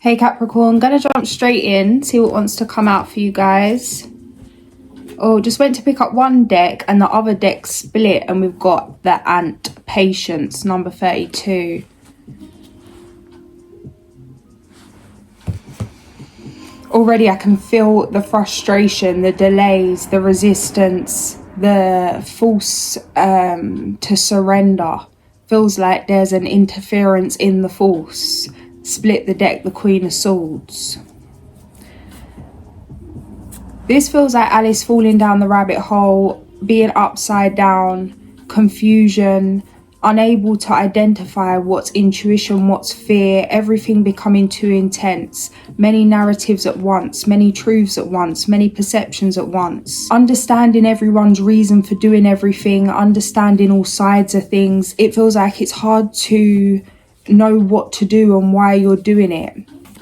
Hey Capricorn, gonna jump straight in, see what wants to come out for you guys. Oh, just went to pick up one deck and the other deck split and we've got the Ant Patience, number 32. Already I can feel the frustration, the delays, the resistance, the force to surrender. Feels like there's an interference in the force. Split the deck, the Queen of Swords. This feels like Alice falling down the rabbit hole, being upside down, confusion, unable to identify what's intuition, what's fear, everything becoming too intense, many narratives at once, many truths at once, many perceptions at once, understanding everyone's reason for doing everything, understanding all sides of things. It feels like it's hard to know what to do and why you're doing it,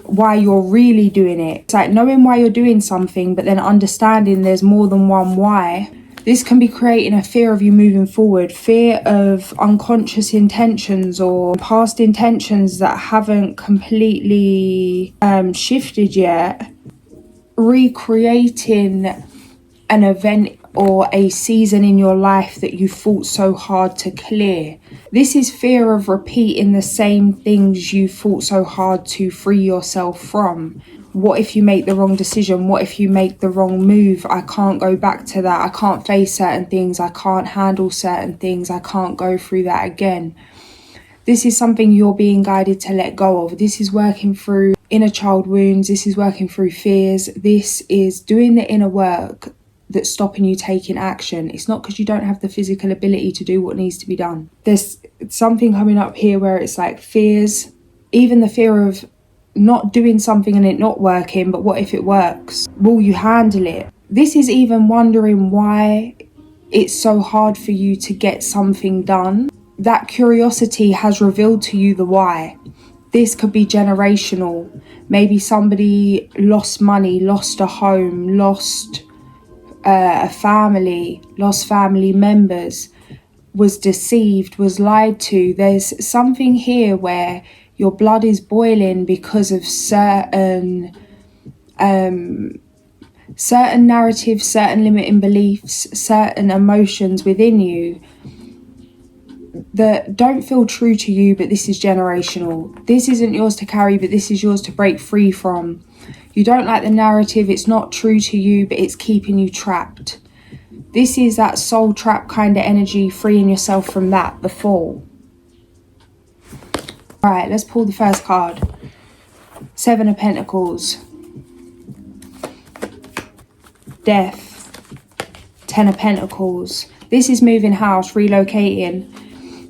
why you're really doing it. It's like knowing why you're doing something, but then understanding there's more than one why. This can be creating a fear of you moving forward, fear of unconscious intentions or past intentions that haven't completely shifted yet, recreating an event or a season in your life that you fought so hard to clear. This is fear of repeating the same things you fought so hard to free yourself from. What if you make the wrong decision? What if you make the wrong move? I can't go back to that. I can't face certain things. I can't handle certain things. I can't go through that again. This is something you're being guided to let go of. This is working through inner child wounds. This is working through fears. This is doing the inner work that's stopping you taking action. It's not because you don't have the physical ability to do what needs to be done. There's something coming up here where it's like fears, even the fear of not doing something and it not working, but what if it works? Will you handle it? This is even wondering why it's so hard for you to get something done. That curiosity has revealed to you the why. This could be generational. Maybe somebody lost money, lost a home, lost a family, lost family members, was deceived, was lied to. There's something here where your blood is boiling because of certain narratives, certain limiting beliefs, certain emotions within you that don't feel true to you, but this is generational. This isn't yours to carry, but this is yours to break free from. You don't like the narrative, it's not true to you, but it's keeping you trapped. This is that soul trap kind of energy, freeing yourself from that, the fall. All right, let's pull the first card. 7 of Pentacles. Death. 10 of Pentacles. This is moving house, relocating.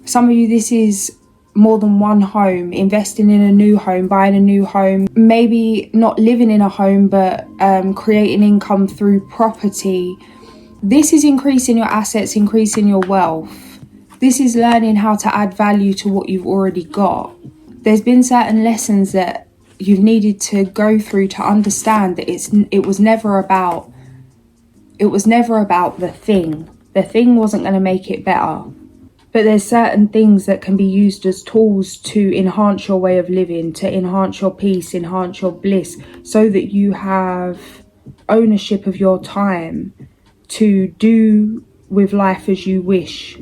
Some of you, this is more than one home, investing in a new home, buying a new home, maybe not living in a home, but creating income through property. This is increasing your assets, increasing your wealth. This is learning how to add value to what you've already got. There's been certain lessons that you've needed to go through to understand that it was never about the thing. The thing wasn't going to make it better. But there's certain things that can be used as tools to enhance your way of living, to enhance your peace, enhance your bliss, so that you have ownership of your time to do with life as you wish.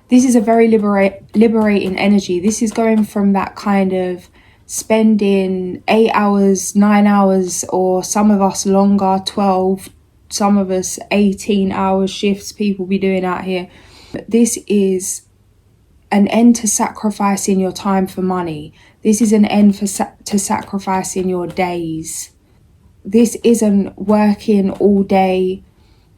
This is a very liberating energy. This is going from that kind of spending 8 hours, 9 hours, or some of us longer, 12, some of us 18-hour shifts people be doing out here. This is an end to sacrificing your time for money. This is an end to sacrificing your days. This isn't working all day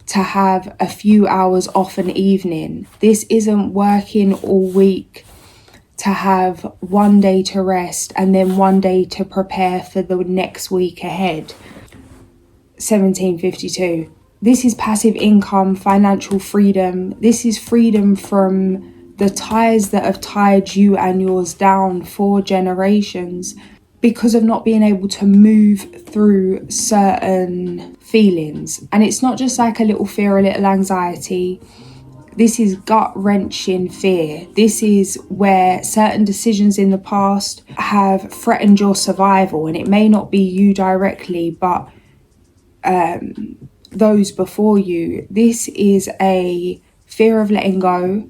to have a few hours off an evening. This isn't working all week to have one day to rest and then one day to prepare for the next week ahead. 1752. This is passive income, financial freedom. This is freedom from the ties that have tied you and yours down for generations because of not being able to move through certain feelings. And it's not just like a little fear, a little anxiety. This is gut-wrenching fear. This is where certain decisions in the past have threatened your survival, and it may not be you directly, but those before you. This is a fear of letting go,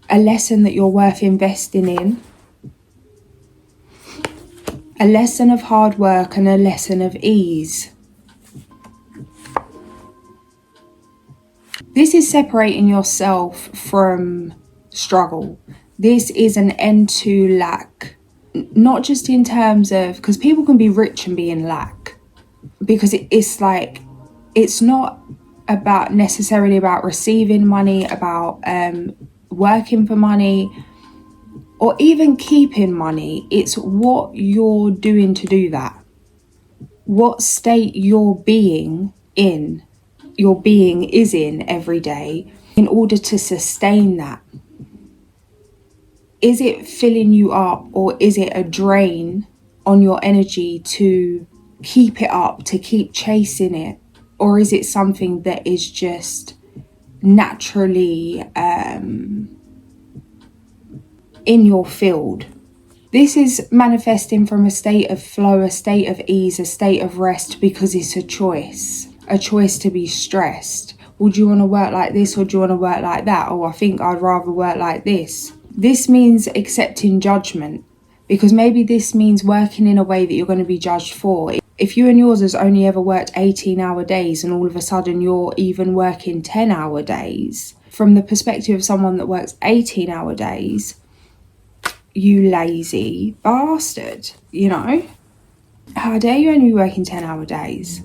a lesson that you're worth investing in, a lesson of hard work and a lesson of ease. This is separating yourself from struggle. This is an end to lack, not just in terms of, because people can be rich and be in lack, because it's like, it's not about necessarily about receiving money, about working for money, or even keeping money. It's what you're doing to do that, what state you're being in, your being is in every day in order to sustain that. Is it filling you up, or is it a drain on your energy to keep it up, to keep chasing it? Or is it something that is just naturally in your field? This is manifesting from a state of flow, a state of ease, a state of rest, because it's a choice to be stressed. Would you want to work like this, or do you want to work like that? Oh, I think I'd rather work like this. This means accepting judgment, because maybe this means working in a way that you're going to be judged for. If you and yours has only ever worked 18-hour days and all of a sudden you're even working 10-hour days, from the perspective of someone that works 18-hour days, you lazy bastard, you know? How dare you only be working 10-hour days?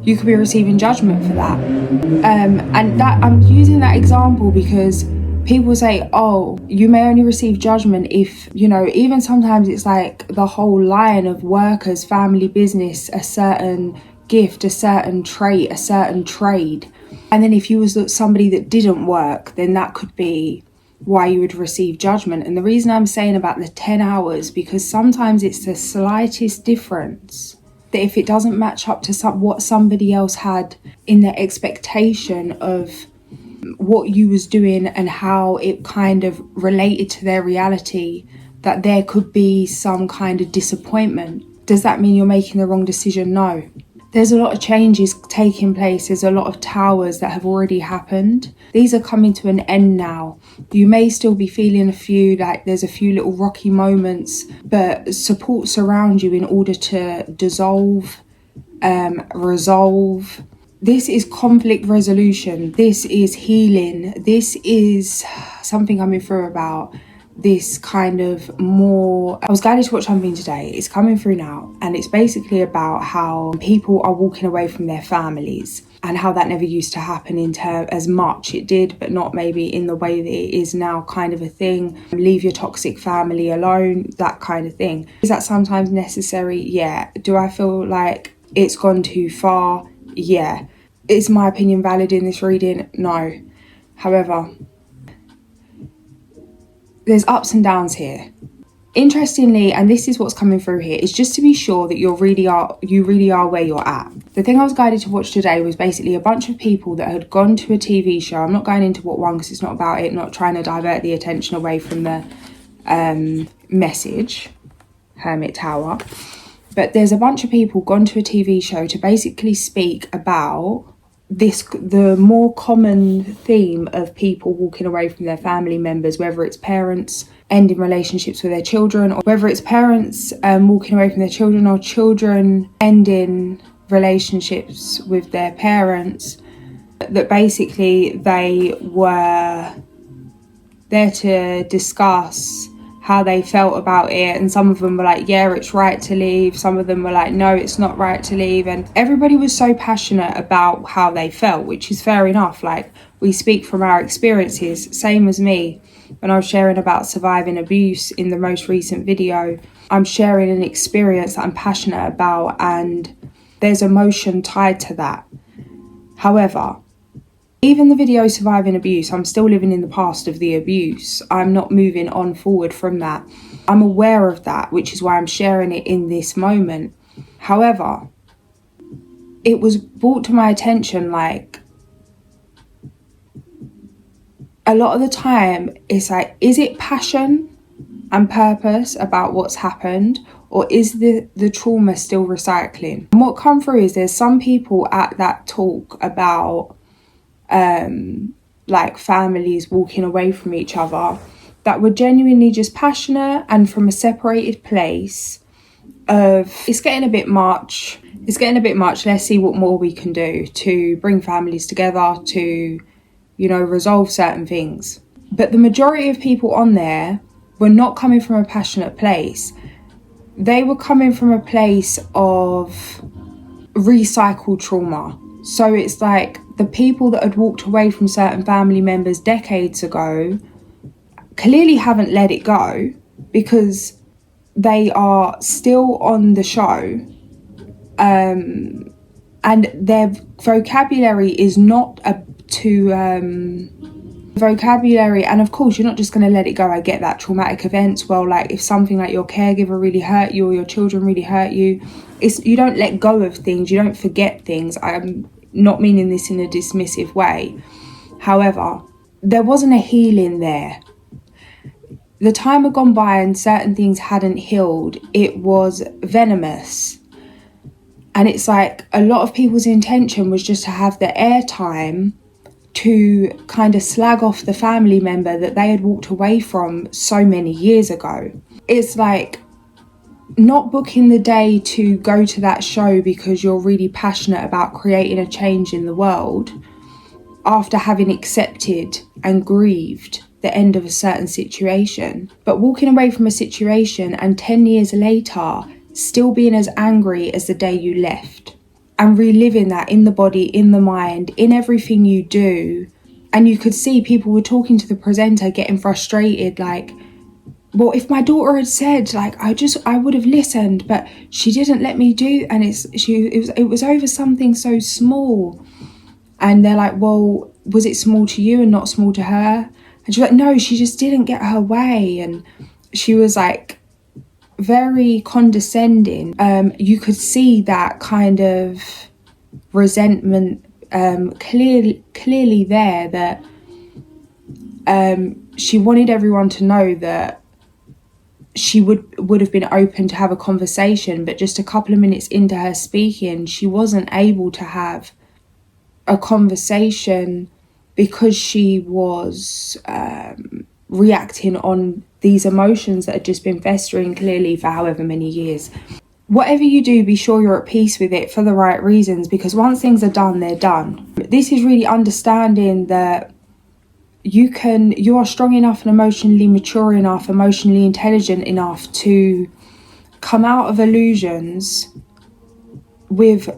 You could be receiving judgment for that. And that I'm using that example because people say, oh, you may only receive judgment if, you know, even sometimes it's like the whole line of workers, family business, a certain gift, a certain trait, a certain trade. And then if you was somebody that didn't work, then that could be why you would receive judgment. And the reason I'm saying about the 10 hours, because sometimes it's the slightest difference that if it doesn't match up to what somebody else had in their expectation of what you was doing and how it kind of related to their reality, that there could be some kind of disappointment. Does that mean you're making the wrong decision? No. There's a lot of changes taking place. There's a lot of towers that have already happened. These are coming to an end now. You may still be feeling there's a few little rocky moments, but support surrounds you in order to dissolve, resolve. This is conflict resolution. This is healing. This is something coming through about this kind of more. I was guided to watch something today. It's coming through now, and it's basically about how people are walking away from their families and how that never used to happen as much. It did, but not maybe in the way that it is now, kind of a thing. Leave your toxic family alone, that kind of thing. Is that sometimes necessary? Yeah. Do I feel like it's gone too far? Yeah. Is my opinion valid in this reading? No. However, there's ups and downs here. Interestingly, and this is what's coming through here, is just to be sure that you really are where you're at. The thing I was guided to watch today was basically a bunch of people that had gone to a TV show. I'm not going into what one because it's not about it, not trying to divert the attention away from the message, Hermit Tower. But there's a bunch of people gone to a TV show to basically speak about the more common theme of people walking away from their family members, whether it's parents ending relationships with their children, or whether it's parents walking away from their children, or children ending relationships with their parents, that basically they were there to discuss how they felt about it. And some of them were like, yeah, it's right to leave. Some of them were like, no, it's not right to leave. And everybody was so passionate about how they felt, which is fair enough. Like, we speak from our experiences. Same as me when I was sharing about surviving abuse in the most recent video. I'm sharing an experience that I'm passionate about, and there's emotion tied to that. However, even the video surviving abuse, I'm still living in the past of the abuse. I'm not moving on forward from that. I'm aware of that, which is why I'm sharing it in this moment. However, it was brought to my attention, like, a lot of the time it's like, is it passion and purpose about what's happened, or is the trauma still recycling? And what come through is there's some people at that talk about like families walking away from each other that were genuinely just passionate and from a separated place of, it's getting a bit much, let's see what more we can do to bring families together, to, you know, resolve certain things. But the majority of people on there were not coming from a passionate place. They were coming from a place of recycled trauma. So it's like the people that had walked away from certain family members decades ago clearly haven't let it go, because they are still on the show, and their vocabulary is not vocabulary. And of course, you're not just going to let it go. I get that. Traumatic events, well, like if something like your caregiver really hurt you or your children really hurt you, you don't let go of things, you don't forget things. I'm not meaning this in a dismissive way. However, there wasn't a healing there. The time had gone by and certain things hadn't healed. It was venomous. And it's like a lot of people's intention was just to have the airtime to kind of slag off the family member that they had walked away from so many years ago. It's like not booking the day to go to that show because you're really passionate about creating a change in the world after having accepted and grieved the end of a certain situation, but walking away from a situation and 10 years later still being as angry as the day you left, and reliving that in the body, in the mind, in everything you do. And you could see people were talking to the presenter, getting frustrated, like, well, if my daughter had said, like, I would have listened, but she didn't let me do, and it was over something so small. And they're like, well, was it small to you and not small to her? And she's like, no, she just didn't get her way. And she was like very condescending. You could see that kind of resentment clearly there, that she wanted everyone to know that she would have been open to have a conversation, but just a couple of minutes into her speaking, she wasn't able to have a conversation because she was reacting on these emotions that had just been festering clearly for however many years. Whatever you do, be sure you're at peace with it for the right reasons, because once things are done, they're done. This is really understanding that you are strong enough and emotionally mature enough, emotionally intelligent enough to come out of illusions with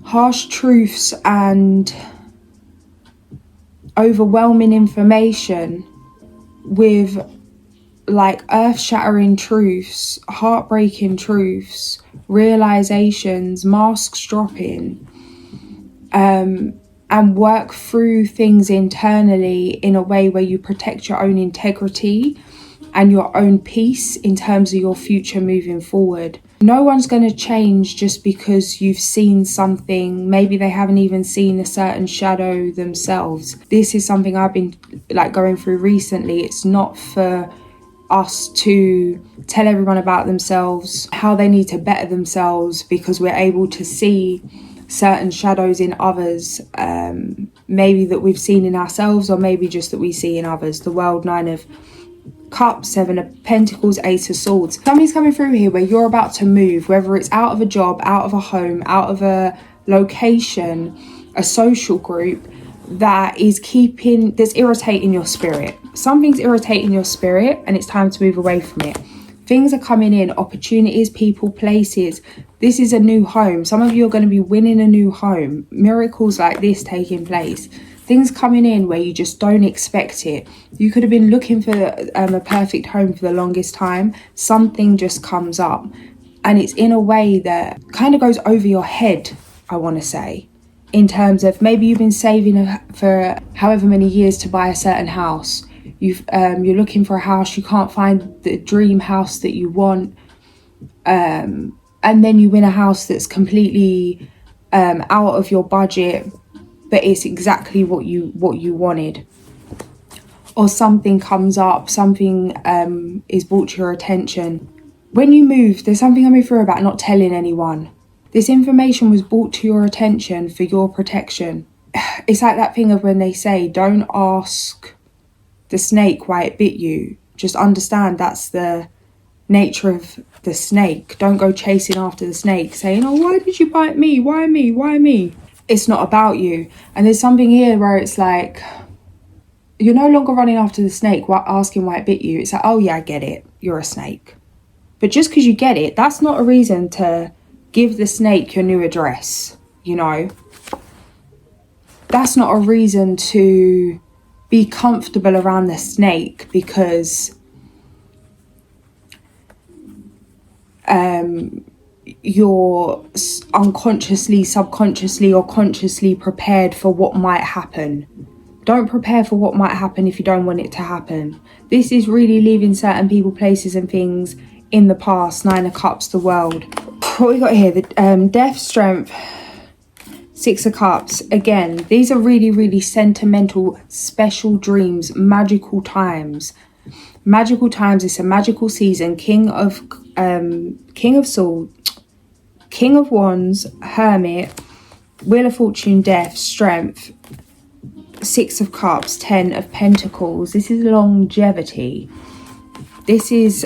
harsh truths and overwhelming information, with like earth-shattering truths, heartbreaking truths, realizations, masks dropping, and work through things internally in a way where you protect your own integrity and your own peace in terms of your future moving forward. No one's going to change just because you've seen something. Maybe they haven't even seen a certain shadow themselves. This is something I've been like going through recently. It's not for us to tell everyone about themselves, how they need to better themselves, because we're able to see certain shadows in others, maybe that we've seen in ourselves, or maybe just that we see in others. The world, 9 of Cups, 7 of Pentacles, 8 of Swords. Something's coming through here where you're about to move, whether it's out of a job, out of a home, out of a location, a social group that is that's irritating your spirit. Something's irritating your spirit and it's time to move away from it. Things are coming in, opportunities, people, places. This is a new home. Some of you are going to be winning a new home. Miracles like this taking place. Things coming in where you just don't expect it. You could have been looking for a perfect home for the longest time. Something just comes up. And it's in a way that kind of goes over your head, I want to say. In terms of maybe you've been saving for however many years to buy a certain house. You're looking for a house. You can't find the dream house that you want. And then you win a house that's completely out of your budget. but it's exactly what you wanted. Or something comes up, something is brought to your attention. When you move, there's something coming through about not telling anyone. This information was brought to your attention for your protection. It's like that thing of when they say, don't ask the snake why it bit you. Just understand that's the nature of the snake. Don't go chasing after the snake saying, oh, why did you bite me? Why me? Why me? It's not about you. And there's something here where it's like, you're no longer running after the snake asking why it bit you. It's like, oh yeah, I get it. You're a snake. But just because you get it, that's not a reason to give the snake your new address, you know? That's not a reason to be comfortable around the snake because you're unconsciously, subconsciously or consciously prepared for what might happen. Don't prepare for what might happen if you don't want it to happen. This is really leaving certain people, places and things in the past. 9 of Cups, the World. What we got here? The Death, Strength, 6 of Cups. Again, these are really, really sentimental, special dreams, magical times. Magical times. It's a magical season. King of Swords, King of Wands, Hermit, Wheel of Fortune, Death, Strength, 6 of Cups, 10 of Pentacles. This is longevity. This is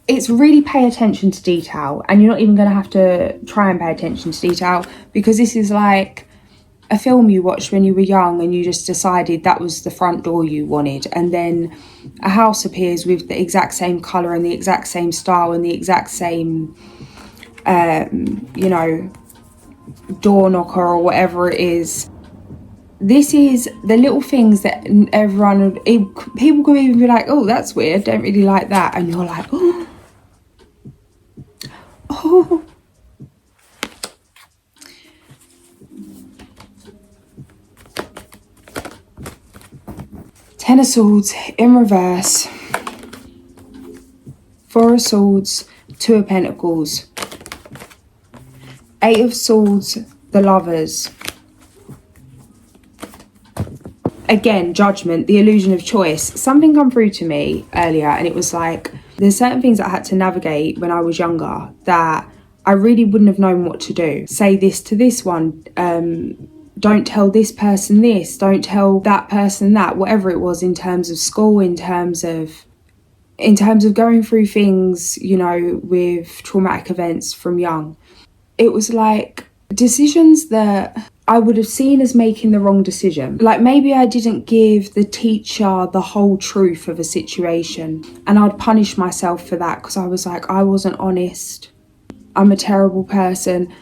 it's really pay attention to detail, and you're not even going to have to try and pay attention to detail, because this is like a film you watched when you were young and you just decided that was the front door you wanted, and then a house appears with the exact same colour and the exact same style and the exact same you know, door knocker or whatever it is. This is the little things that everyone people could even be like, oh, that's weird, don't really like that, and you're like, oh, oh. Ten of Swords in reverse, 4 of Swords, 2 of Pentacles, 8 of Swords, the Lovers. Again, Judgment, the illusion of choice. Something come through to me earlier, and it was like, there's certain things I had to navigate when I was younger that I really wouldn't have known what to do. Say this to this one, don't tell this person this, don't tell that person that, whatever it was, in terms of school, in terms of going through things, you know, with traumatic events from young. It was like decisions that I would have seen as making the wrong decision. Like maybe I didn't give the teacher the whole truth of a situation, and I'd punish myself for that because I was like, I wasn't honest, I'm a terrible person,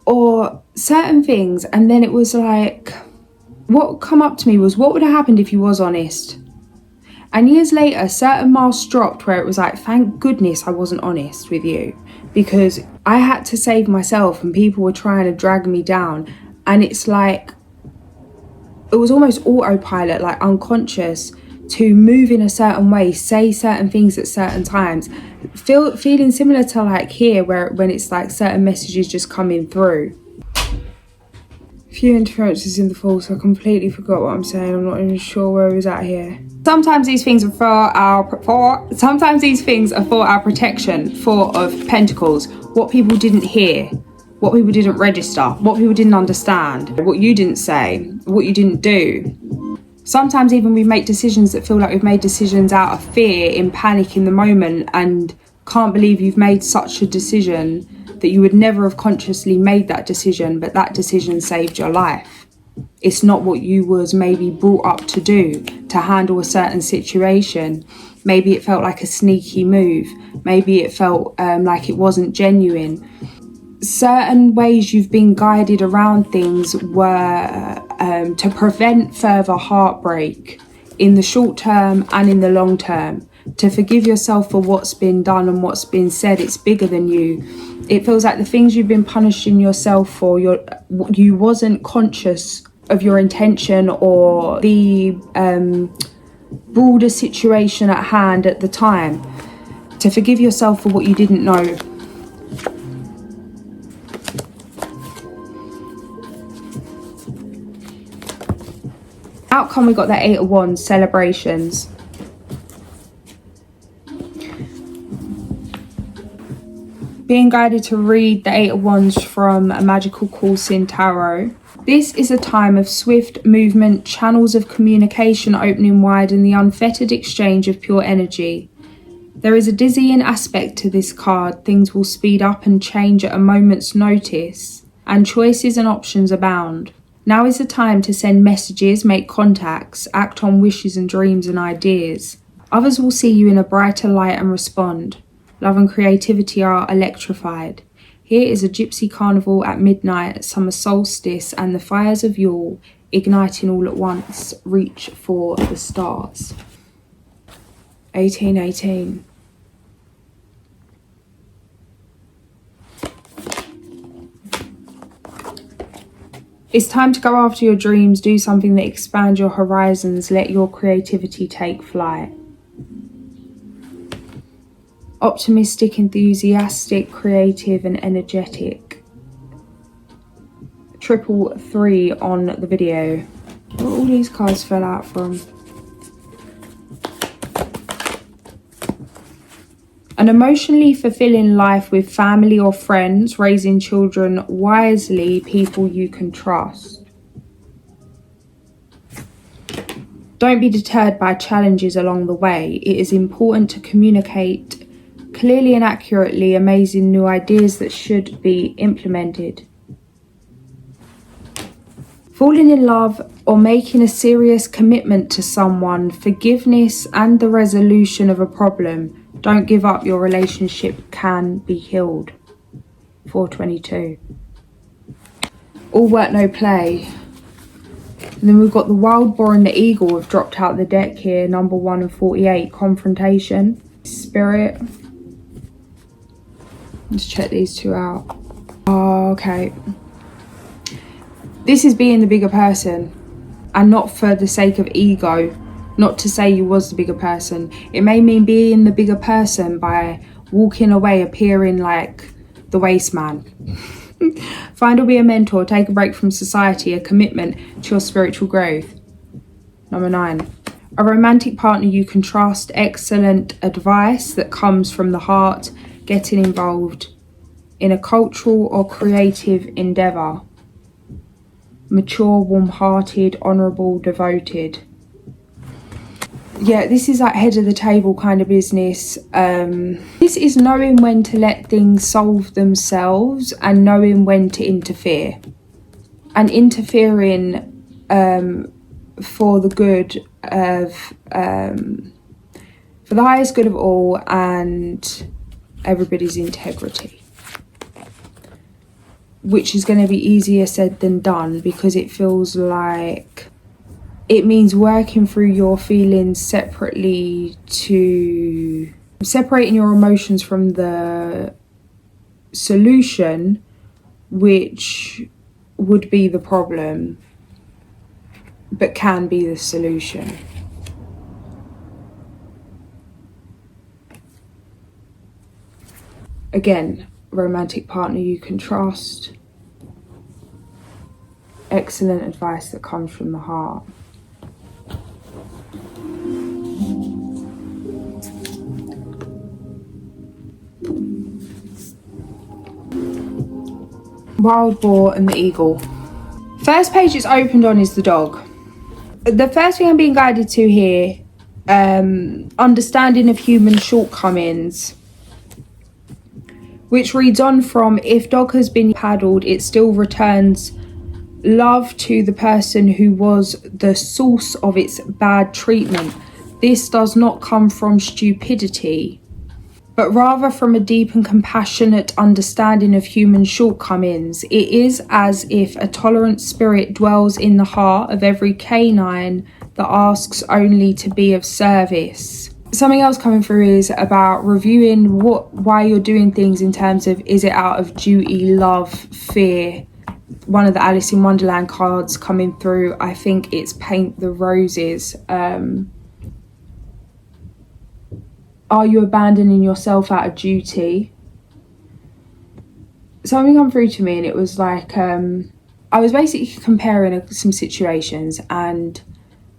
or certain things. And then it was like, what come up to me was, what would have happened if you was honest? And years later, certain masks dropped where it was like, thank goodness I wasn't honest with you, because I had to save myself and people were trying to drag me down. And it's like, it was almost autopilot, like unconscious, to move in a certain way, say certain things at certain times, feeling similar to like here, when it's like certain messages just coming through. Few interferences in the fall, so I completely forgot what I'm saying. I'm not even sure where I was at here. Sometimes these things are for our protection. 4 of Pentacles. What people didn't hear, what people didn't register, what people didn't understand, what you didn't say, what you didn't do. Sometimes even we make decisions that feel like we've made decisions out of fear, in panic in the moment, and can't believe you've made such a decision that you would never have consciously made that decision, but that decision saved your life. It's not what you was maybe brought up to do, to handle a certain situation. Maybe it felt like a sneaky move. Maybe it felt like it wasn't genuine. Certain ways you've been guided around things were to prevent further heartbreak in the short term and in the long term. To forgive yourself for what's been done and what's been said. It's bigger than you. It feels like the things you've been punishing yourself for, you wasn't conscious of your intention or the broader situation at hand at the time. To forgive yourself for what you didn't know. Outcome, we got the 8 of Wands, celebrations. Being guided to read the 8 of Wands from a magical course in tarot. This is a time of swift movement, channels of communication opening wide, and the unfettered exchange of pure energy. There is a dizzying aspect to this card. Things will speed up and change at a moment's notice, and choices and options abound. Now is the time to send messages, make contacts, act on wishes and dreams and ideas. Others will see you in a brighter light and respond. Love and creativity are electrified. Here is a gypsy carnival at midnight, summer solstice, and the fires of Yule, igniting all at once, reach for the stars. 1818. It's time to go after your dreams, do something that expands your horizons, let your creativity take flight. Optimistic, enthusiastic, creative and energetic. 333 on the video. Where all these cards fell out from. An emotionally fulfilling life with family or friends, raising children wisely, people you can trust. Don't be deterred by challenges along the way. It is important to communicate clearly and accurately, amazing new ideas that should be implemented. Falling in love or making a serious commitment to someone, forgiveness and the resolution of a problem. Don't give up, your relationship can be healed. 422. All work, no play. And then we've got the Wild Boar and the Eagle have dropped out the deck here. Number 1 and 48. Confrontation. Spirit. Let's check these two out. Oh, okay. This is being the bigger person. And not for the sake of ego. Not to say you was the bigger person. It may mean being the bigger person by walking away, appearing like the waste man. Find or be a mentor, take a break from society, a commitment to your spiritual growth. Number 9. A romantic partner you can trust, excellent advice that comes from the heart, getting involved in a cultural or creative endeavour. Mature, warm-hearted, honourable, devoted. Yeah, this is like head of the table kind of business. This is knowing when to let things solve themselves and knowing when to interfere. And interfering for the good of, for the highest good of all and everybody's integrity. Which is going to be easier said than done, because it feels like it means working through your feelings separately, to separating your emotions from the solution, which would be the problem, but can be the solution. Again, romantic partner you can trust. Excellent advice that comes from the heart. Wild Boar and the Eagle. First page it's opened on is the dog. The first thing I'm being guided to here, understanding of human shortcomings, which reads on from, if dog has been paddled, it still returns love to the person who was the source of its bad treatment. This does not come from stupidity, but rather from a deep and compassionate understanding of human shortcomings. It is as if a tolerant spirit dwells in the heart of every canine that asks only to be of service. Something else coming through is about reviewing why you're doing things in terms of, is it out of duty, love, fear? One of the Alice in Wonderland cards coming through, I think it's Paint the Roses. Are you abandoning yourself out of duty? Something come through to me, and it was like, I was basically comparing some situations, and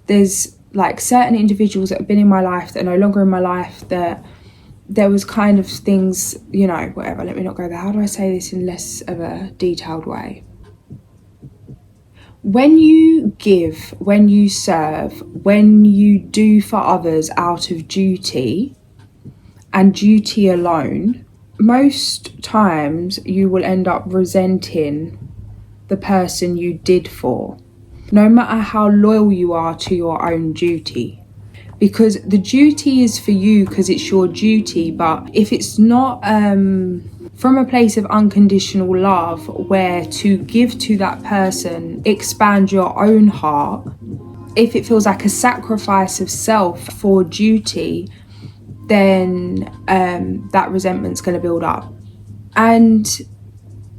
there's like certain individuals that have been in my life that are no longer in my life, that there was kind of things, you know, whatever, let me not go there. How do I say this in less of a detailed way? When you give, when you serve, when you do for others out of duty and duty alone, most times you will end up resenting the person you did for, no matter how loyal you are to your own duty. Because the duty is for you because it's your duty, but if it's not from a place of unconditional love, where to give to that person, expand your own heart, if it feels like a sacrifice of self for duty, then that resentment's going to build up. And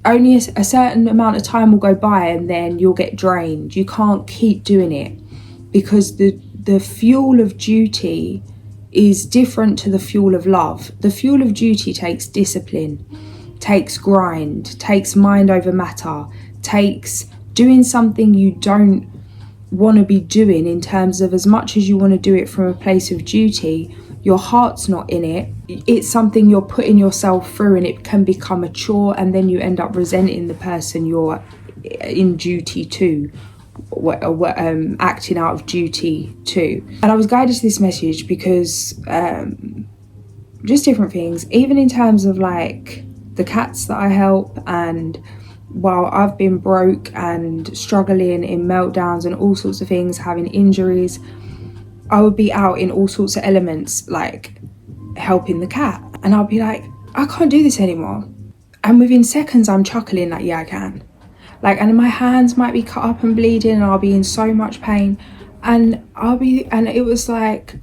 only a certain amount of time will go by, and then you'll get drained. You can't keep doing it, because the fuel of duty is different to the fuel of love. The fuel of duty takes discipline, takes grind, takes mind over matter, takes doing something you don't want to be doing, in terms of, as much as you want to do it from a place of duty, your heart's not in it. It's something you're putting yourself through, and it can become a chore, and then you end up resenting the person you're in duty to, acting out of duty to. And I was guided to this message because just different things, even in terms of like the cats that I help, and while I've been broke and struggling in meltdowns and all sorts of things, having injuries, I would be out in all sorts of elements, like helping the cat, and I'll be like, I can't do this anymore, and within seconds I'm chuckling like, yeah, I can. Like, and my hands might be cut up and bleeding, and I'll be in so much pain, and it was like,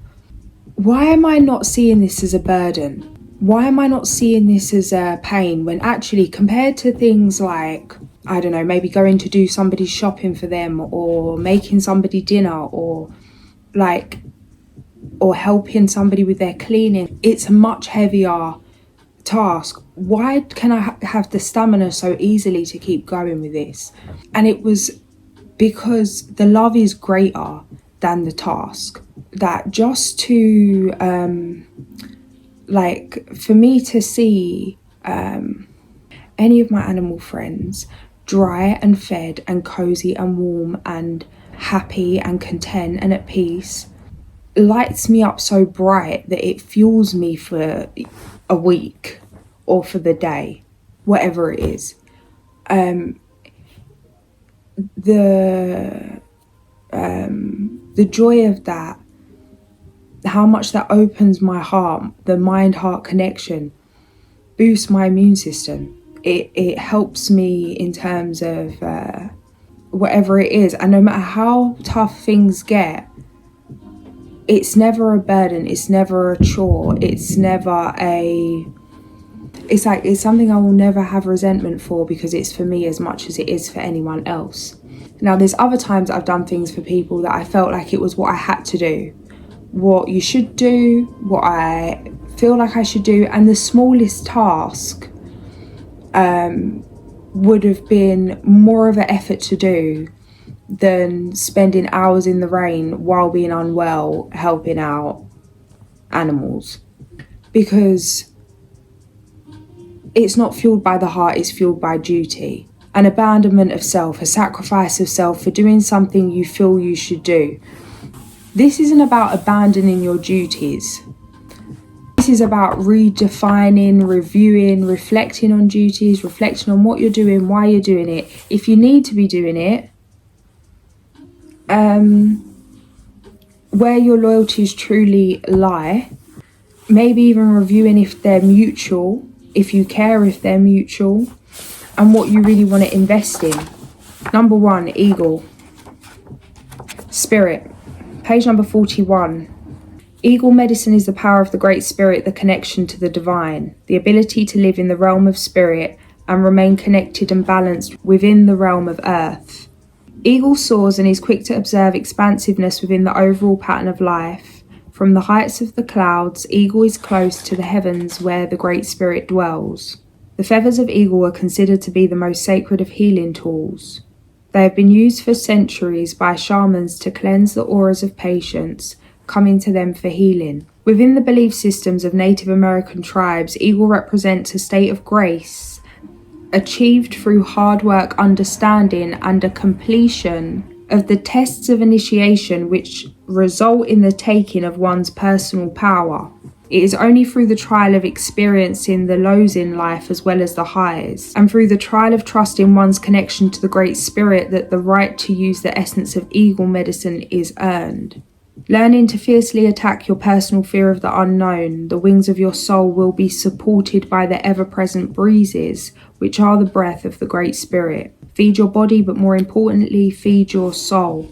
why am I not seeing this as a burden? Why am I not seeing this as a pain, when actually, compared to things like, I don't know, maybe going to do somebody's shopping for them, or making somebody dinner, or helping somebody with their cleaning, it's a much heavier task. Why can I have the stamina so easily to keep going with this? And it was because the love is greater than the task. That just to for me to see any of my animal friends dry and fed and cozy and warm and happy and content and at peace, lights me up so bright that it fuels me for a week or for the day, whatever it is. The joy of that, how much that opens my heart, the mind-heart connection, boosts my immune system. It helps me in terms of whatever it is. And no matter how tough things get, it's never a burden, it's never a chore, it's something I will never have resentment for, because it's for me as much as it is for anyone else. Now, there's other times I've done things for people that I felt like it was what I had to do, what you should do, what I feel like I should do, and the smallest task would have been more of an effort to do than spending hours in the rain while being unwell helping out animals, because it's not fueled by the heart, it's fueled by duty. An abandonment of self, a sacrifice of self for doing something you feel you should do. This isn't about abandoning your duties. This is about redefining, reviewing, reflecting on duties, reflecting on what you're doing, why you're doing it, if you need to be doing it, where your loyalties truly lie, maybe even reviewing if they're mutual, if you care if they're mutual, and what you really want to invest in. Number 1, Eagle. Spirit. Page number 41. Eagle medicine is the power of the Great Spirit, the connection to the divine, the ability to live in the realm of spirit and remain connected and balanced within the realm of earth. Eagle soars and is quick to observe expansiveness within the overall pattern of life, From the heights of the clouds, eagle is close to the heavens where the Great Spirit dwells. The feathers of eagle are considered to be the most sacred of healing tools. They have been used for centuries by shamans to cleanse the auras of patients coming to them for healing. Within the belief systems of Native American tribes, eagle represents a state of grace achieved through hard work, understanding, and a completion of the tests of initiation which result in the taking of one's personal power. It is only through the trial of experiencing the lows in life as well as the highs, and through the trial of trusting one's connection to the Great Spirit, that the right to use the essence of eagle medicine is earned. Learning to fiercely attack your personal fear of the unknown, the wings of your soul will be supported by the ever-present breezes, which are the breath of the Great Spirit. Feed your body, but more importantly, feed your soul.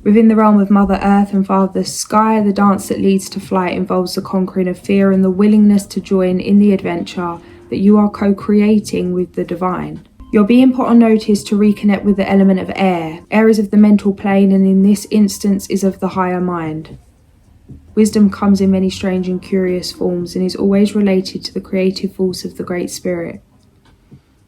Within the realm of Mother Earth and Father Sky, the dance that leads to flight involves the conquering of fear and the willingness to join in the adventure that you are co-creating with the divine. You're being put on notice to reconnect with the element of air. Air is of the mental plane, and in this instance is of the higher mind. Wisdom comes in many strange and curious forms and is always related to the creative force of the Great Spirit.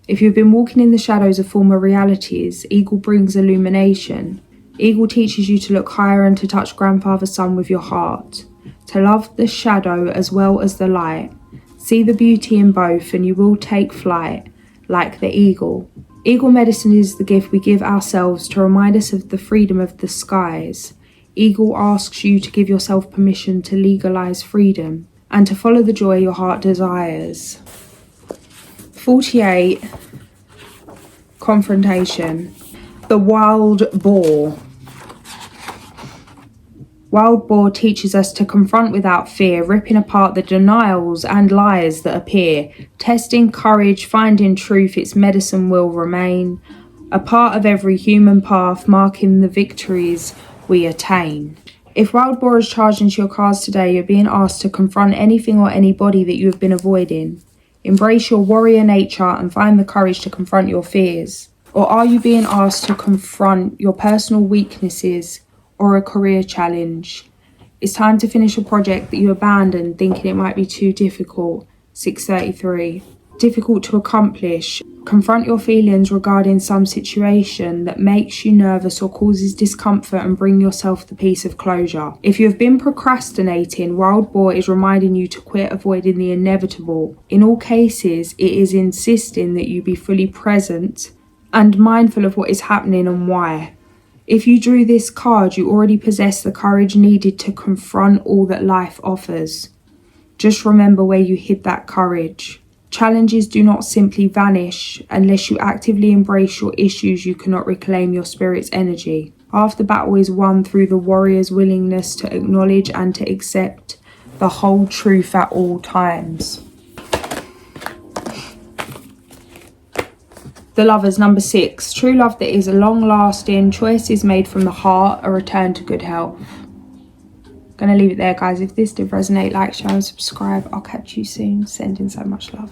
If you've been walking in the shadows of former realities, eagle brings illumination. Eagle teaches you to look higher and to touch Grandfather Sun with your heart, to love the shadow as well as the light. See the beauty in both and you will take flight, like the eagle. Eagle medicine is the gift we give ourselves to remind us of the freedom of the skies. Eagle asks you to give yourself permission to legalize freedom and to follow the joy your heart desires. 48. Confrontation. The wild boar. Wild boar teaches us to confront without fear, ripping apart the denials and lies that appear. Testing courage, finding truth, its medicine will remain a part of every human path, marking the victories we attain. If wild boar is charged into your cards today, you're being asked to confront anything or anybody that you have been avoiding. Embrace your warrior nature and find the courage to confront your fears. Or are you being asked to confront your personal weaknesses or a career challenge? It's time to finish a project that you abandoned thinking it might be too difficult. 6:33. Difficult to accomplish. Confront your feelings regarding some situation that makes you nervous or causes discomfort and bring yourself the peace of closure. If you have been procrastinating, Wild Boar is reminding you to quit avoiding the inevitable. In all cases, it is insisting that you be fully present and mindful of what is happening and why. If you drew this card, you already possess the courage needed to confront all that life offers. Just remember where you hid that courage. Challenges do not simply vanish. Unless you actively embrace your issues, you cannot reclaim your spirit's energy. Half the battle is won through the warrior's willingness to acknowledge and to accept the whole truth at all times. The Lovers, number 6. True love that is long-lasting. Choices made from the heart. A return to good health. Gonna leave it there, guys. If this did resonate, like, share and subscribe. I'll catch you soon. Sending so much love.